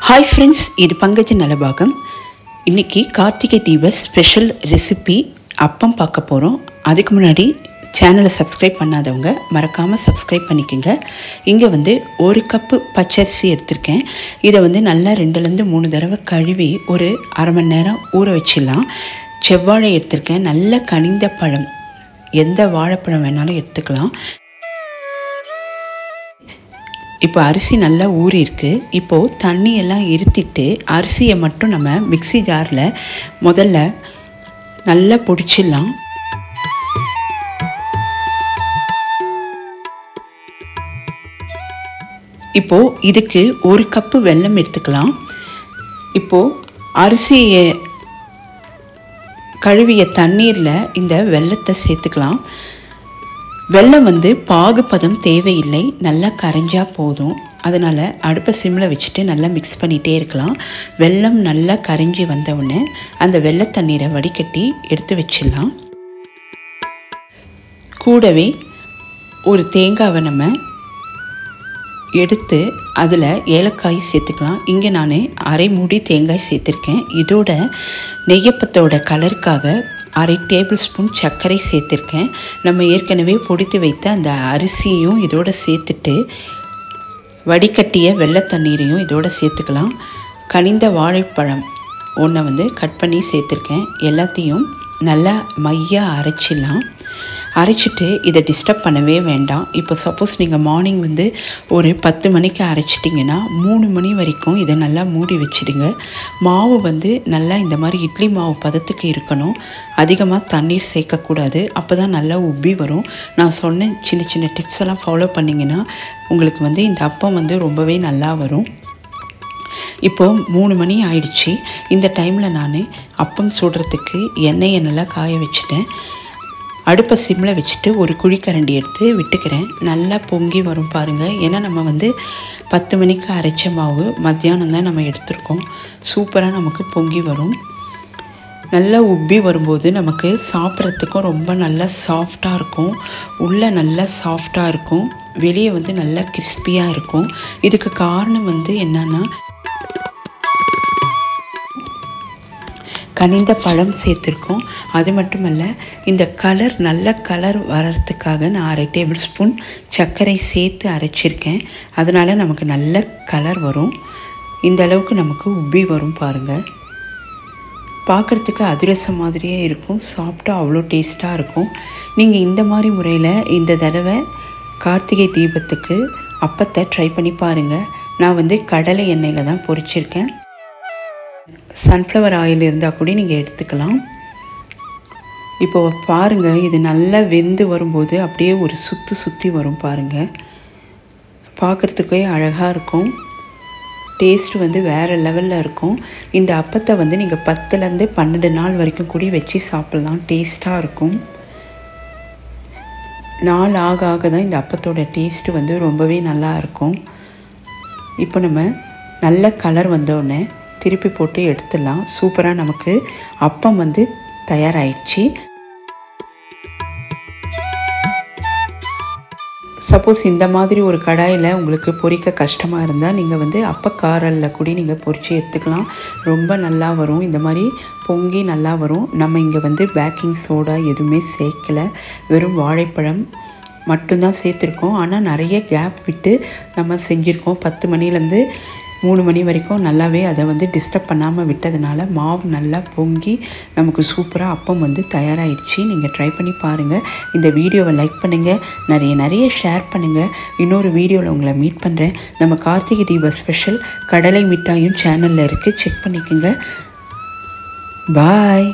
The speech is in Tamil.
हाय फ्रेंड्स இது பங்கஜ நலபாகம் இன்னைக்கு கார்த்திகை தீப ஸ்பெஷல் ரெசிபி அப்பம் பார்க்க போறோம் அதுக்கு முன்னாடி சேனலை சப்ஸ்கிரைப் பண்ணாதவங்க மறக்காம சப்ஸ்கிரைப் பண்ணிக்கங்க இங்க வந்து 1 கப் பச்சரிசி எடுத்துர்க்கேன் இத வந்து நல்லா 2 ல இருந்து 3 தடவை கழுவி ஒரு அரை மணி நேரம் ஊற வச்சிடலாம் செவ்வாழை எடுத்துர்க்கேன் நல்ல கனிந்த பழம் எந்த வாழைப்பழம் வேணாலும் எடுத்துக்கலாம் இப்போ அரிசி நல்லா ஊறி இருக்கு இப்போ தண்ணி எல்லாம் இருத்திட்டு அரிசியை மட்டும் நம்ம மிக்ஸி ஜார்ல முதல்ல நல்லா பொடிச்சிடலாம் இப்போ இதுக்கு 1 கப் வெல்லம் எடுத்துக்கலாம் இப்போ அரிசியை கழுவிய தண்ணீர்ல இந்த வெல்லத்தை சேர்த்துக்கலாம் வெல்லம் வந்து பாகுபதம் தேவையில்லை நல்லா கரைஞ்சா போதும் அதனால அடுப்பை சிம்ல வச்சிட்டு நல்லா மிக்ஸ் பண்ணிட்டே இருக்கலாம் வெல்லம் நல்லா கரைஞ்சி வந்த உடனே அந்த வெல்ல தண்ணீரை வடிகட்டி எடுத்து வச்சிடலாம் கூடவே ஒரு தேங்காவை நம்ம எடுத்து அதில் ஏலக்காய் சேர்த்துக்கலாம் இங்கே நான் அரை மூடி தேங்காய் சேர்த்துருக்கேன் இதோட நெய்யப்பத்தோட கலருக்காக அரை டேபிள் ஸ்பூன் சர்க்கரை சேர்த்துருக்கேன் நம்ம ஏற்கனவே பொடித்து வைத்த அந்த அரிசியும் இதோட சேர்த்துட்டு வடிகட்டிய வெள்ளை தண்ணீரையும் இதோட சேர்த்துக்கலாம் கனிந்த வாழைப்பழம் ஒன்றை வந்து கட் பண்ணி சேர்த்துருக்கேன் எல்லாத்தையும் நல்லா மையாக அரைச்சிடலாம் அரைச்சிட்டு இதை டிஸ்டர்ப் பண்ணவே வேண்டாம் இப்போ சப்போஸ் நீங்கள் மார்னிங் வந்து ஒரு 10 மணிக்கு அரைச்சிட்டிங்கன்னா 3 மணி வரைக்கும் இதை நல்லா மூடி வச்சிடுங்க மாவு வந்து நல்லா இந்த மாதிரி இட்லி மாவு பதத்துக்கு இருக்கணும் அதிகமாக தண்ணீர் சேர்க்கக்கூடாது அப்போ தான் நல்லா உப்பி வரும் நான் சொன்ன சின்ன சின்ன டிப்ஸ் எல்லாம் ஃபாலோ பண்ணிங்கன்னா உங்களுக்கு வந்து இந்த அப்பம் வந்து ரொம்பவே நல்லா வரும் இப்போ 3 மணி ஆயிடுச்சு இந்த டைமில் நான் அப்பம் சுடுறதுக்கு எண்ணெயை நல்லா காய வச்சுட்டேன் அடுப்பை சிம்ல வச்சுட்டு ஒரு குழிக்கரண்டி எடுத்து விட்டுக்கிறேன் நல்லா பொங்கி வரும் பாருங்கள் ஏன்னா நம்ம வந்து 10 மணிக்கு அரைச்ச மாவு மத்தியானம் தான் நம்ம எடுத்துருக்கோம் சூப்பராக நமக்கு பொங்கி வரும் நல்லா உப்பி வரும்போது நமக்கு சாப்பிட்றதுக்கும் ரொம்ப நல்லா சாஃப்டாக இருக்கும் உள்ளே நல்லா சாஃப்டாக இருக்கும் வெளியே வந்து நல்லா கிறிஸ்பியாக இருக்கும் இதுக்கு காரணம் வந்து என்னன்னா கனிந்த பழம் சேர்த்துருக்கோம் அது மட்டுமல்ல இந்த கலர் நல்ல கலர் வர்றதுக்காக நான் அரை டேபிள் ஸ்பூன் சர்க்கரை சேர்த்து அரைச்சிருக்கேன் அதனால் நமக்கு நல்ல கலர் வரும் இந்த அளவுக்கு நமக்கு உப்பி வரும் பாருங்கள் பார்க்குறதுக்கு அதிரசம் மாதிரியே இருக்கும் சாப்பிட்டா அவ்வளோ டேஸ்ட்டாக இருக்கும் நீங்கள் இந்த மாதிரி முறையில் இந்த தடவை கார்த்திகை தீபத்துக்கு அப்பத்தை ட்ரை பண்ணி பாருங்கள் நான் வந்து கடலை எண்ணெயில் தான் பொரிச்சிருக்கேன் சன்ஃப்ளவர் ஆயில் இருந்தால் கூட நீங்கள் எடுத்துக்கலாம் இப்போ பாருங்கள் இது நல்லா வெந்து வரும்போது அப்படியே ஒரு சுற்றி வரும் பாருங்கள் பார்க்குறதுக்கே அழகாக இருக்கும் டேஸ்ட் வந்து வேறு லெவலில் இருக்கும் இந்த அப்பத்தை வந்து நீங்கள் 10லேருந்து 12 நாள் வரைக்கும் கூட வச்சு சாப்பிட்லாம் டேஸ்ட்டாக இருக்கும் நாள் ஆக ஆக தான் இந்த அப்பத்தோட டேஸ்ட்டு வந்து ரொம்பவே நல்லா இருக்கும் இப்போ நம்ம நல்ல கலர் வந்தோடனே திருப்பி போட்டு எடுத்துடலாம் சூப்பராக நமக்கு அப்பம் வந்து தயாராகிடுச்சு சப்போஸ் இந்த மாதிரி ஒரு கடாயில் உங்களுக்கு பொரிக்க கஷ்டமாக இருந்தால் நீங்கள் வந்து அப்பக்காரலில் கூட நீங்கள் பொரித்து எடுத்துக்கலாம் ரொம்ப நல்லா வரும் இந்த மாதிரி பொங்கி நல்லா வரும் நம்ம இங்கே வந்து பேக்கிங் சோடா எதுவுமே சேர்க்கலை வெறும் வாழைப்பழம் மட்டும்தான் சேர்த்துருக்கோம் ஆனால் நிறைய கேப் விட்டு நம்ம செஞ்சுருக்கோம் 10 மணிலேருந்து 3 மணி வரைக்கும் நல்லாவே அதை வந்து டிஸ்டர்ப் பண்ணாமல் விட்டதுனால மாவு நல்லா பொங்கி நமக்கு சூப்பராக அப்பம் வந்து தயாராகிடுச்சு நீங்கள் ட்ரை பண்ணி பாருங்கள் இந்த வீடியோவை லைக் பண்ணுங்கள் நிறைய ஷேர் பண்ணுங்கள் இன்னொரு வீடியோவில் உங்களை மீட் பண்ணுறேன் நம்ம கார்த்திகை தீப ஸ்பெஷல் கடலை மிட்டாயும் சேனலில் இருக்குது செக் பண்ணிக்கோங்க பாய்